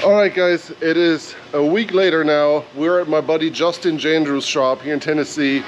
Alright guys, it is a week later now. We're at my buddy Justin Jandrew's shop here in Tennessee.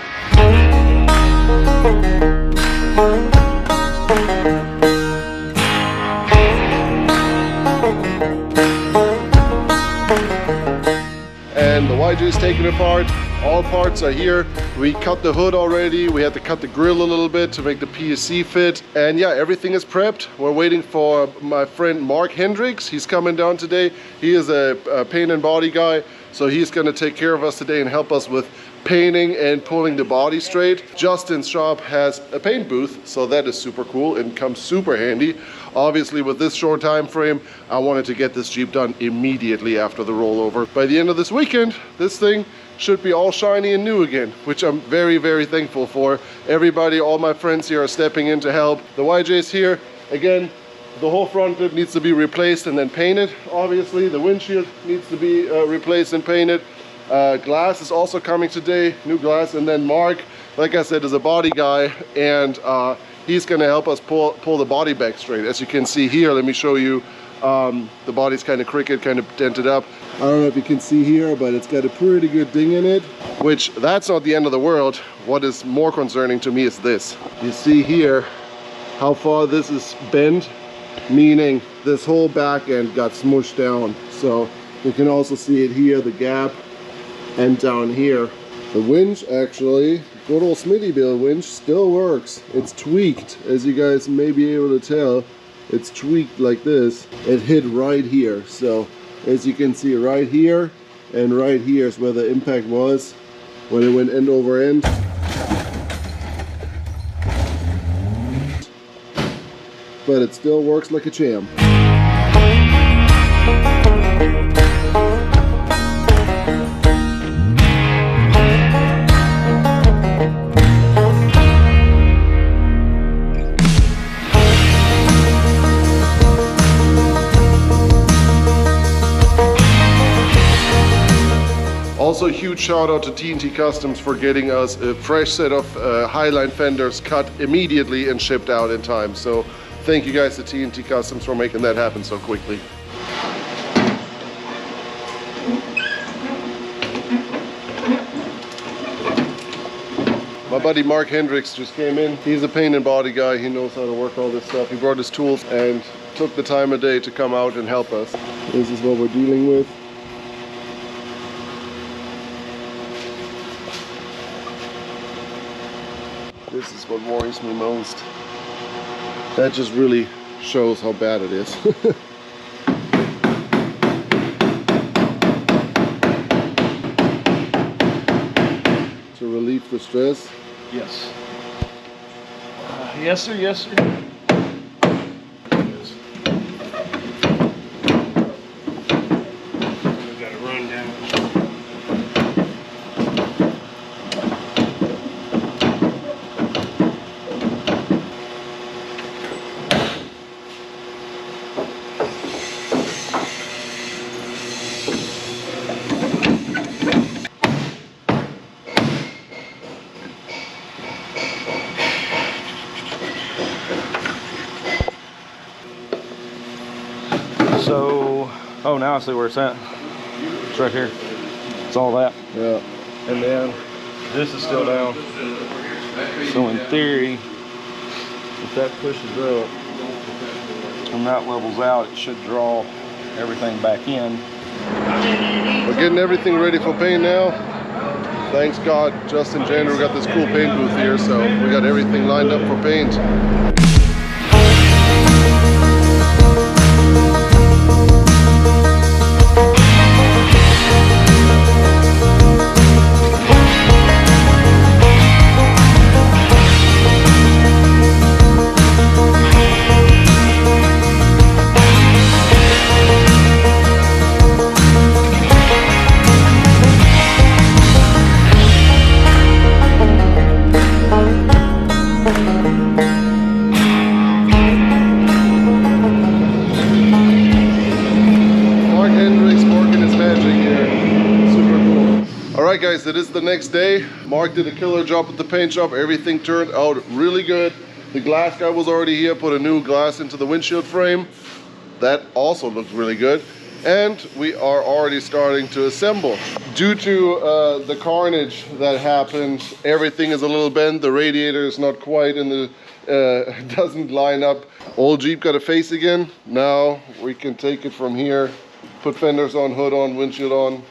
And the YJ is taken apart. All parts are here. We cut the hood already. We had to cut the grill a little bit to make the PSC fit. And yeah, everything is prepped. We're waiting for my friend Mark Hendricks. He's coming down today. He is a paint and body guy. So he's gonna take care of us today and help us with painting and pulling the body straight. Justin's shop has a paint booth, so that is super cool and comes super handy. Obviously with this short time frame, I wanted to get this Jeep done immediately after the rollover. By the end of this weekend, this thing should be all shiny and new again, which I'm very, very thankful for. Everybody, all my friends here are stepping in to help. The YJ's here. Again, the whole front lip needs to be replaced and then painted. Obviously, the windshield needs to be replaced and painted. Glass is also coming today, new glass. And then Mark, like I said, is a body guy, and he's gonna help us pull the body back straight. As you can see here, let me show you. The body's kind of crooked, kind of dented up. I don't know if you can see here, but it's got a pretty good ding in it, which that's not the end of the world. What is more concerning to me is this. You see here how far this is bent, meaning this whole back end got smushed down. So you can also see it here, the gap, and down here. The winch actually, good old Smittyville winch, still works. It's tweaked, as you guys may be able to tell. It's tweaked like this. It hit right here. So as you can see right here and right here is where the impact was when it went end over end. But it still works like a champ. Also, a huge shout out to TNT Customs for getting us a fresh set of Highline fenders cut immediately and shipped out in time. So thank you guys to TNT Customs for making that happen so quickly. My buddy Mark Hendricks just came in. He's a paint and body guy. He knows how to work all this stuff. He brought his tools and took the time of day to come out and help us. This is what we're dealing with. This is what worries me most. That just really shows how bad it is. To relieve the stress? Yes. Yes, sir. Yes, sir. We got to run down. So, oh, now I see where it's at. It's right here. It's all that. Yeah. And then this is still down. So in theory, if that pushes up and that levels out, it should draw everything back in. We're getting everything ready for paint now. Thanks God, Justin Jandrew got this cool paint booth here, so we got everything lined up for paint. Alright guys, it is the next day. Mark did a killer job with the paint job. Everything turned out really good. The glass guy was already here, put a new glass into the windshield frame. That also looked really good. And we are already starting to assemble. Due to the carnage that happened, everything is a little bent. The radiator is not quite in the, doesn't line up. Old Jeep got a face again. Now we can take it from here, put fenders on, hood on, windshield on,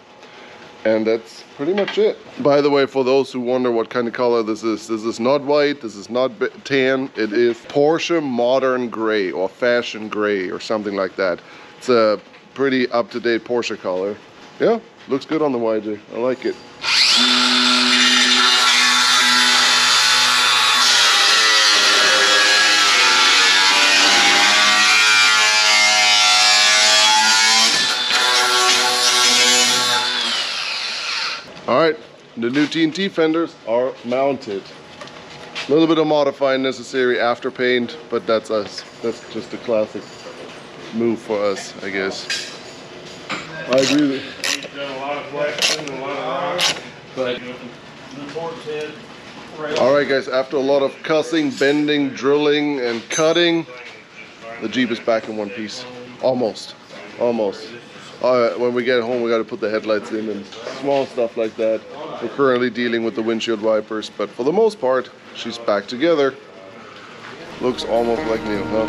and that's pretty much it. By the way, for those who wonder what kind of color this is not white, this is not tan, it is Porsche Modern Gray or Fashion Gray or something like that. It's a pretty up-to-date Porsche color. Yeah, looks good on the YJ. I like it. All right, the new TNT fenders are mounted. A little bit of modifying necessary after paint, but that's us. That's just a classic move for us, I guess. I agree with you. We've done a lot of flexing, a lot of rock, but the torque head. All right, guys, after a lot of cussing, bending, drilling, and cutting, the Jeep is back in one piece. Almost. When we get home, we got to put the headlights in and small stuff like that. We're currently dealing with the windshield wipers, but for the most part, she's back together. Looks almost like new, huh?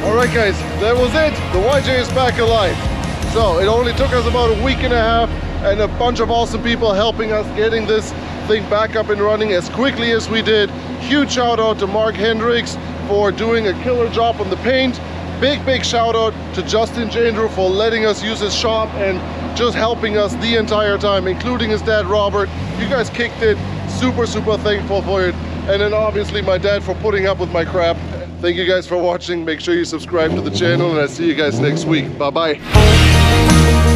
Alright guys, that was it. The YJ is back alive. So it only took us about a week and a half and a bunch of awesome people helping us getting this thing back up and running as quickly as we did. Huge shout out to Mark Hendricks for doing a killer job on the paint. Big shout out to Justin Jandrew for letting us use his shop and just helping us the entire time, including his dad Robert. You guys kicked it. Super thankful for it. And then obviously my dad for putting up with my crap. Thank you guys for watching. Make sure you subscribe to the channel and I'll see you guys next week. Bye bye.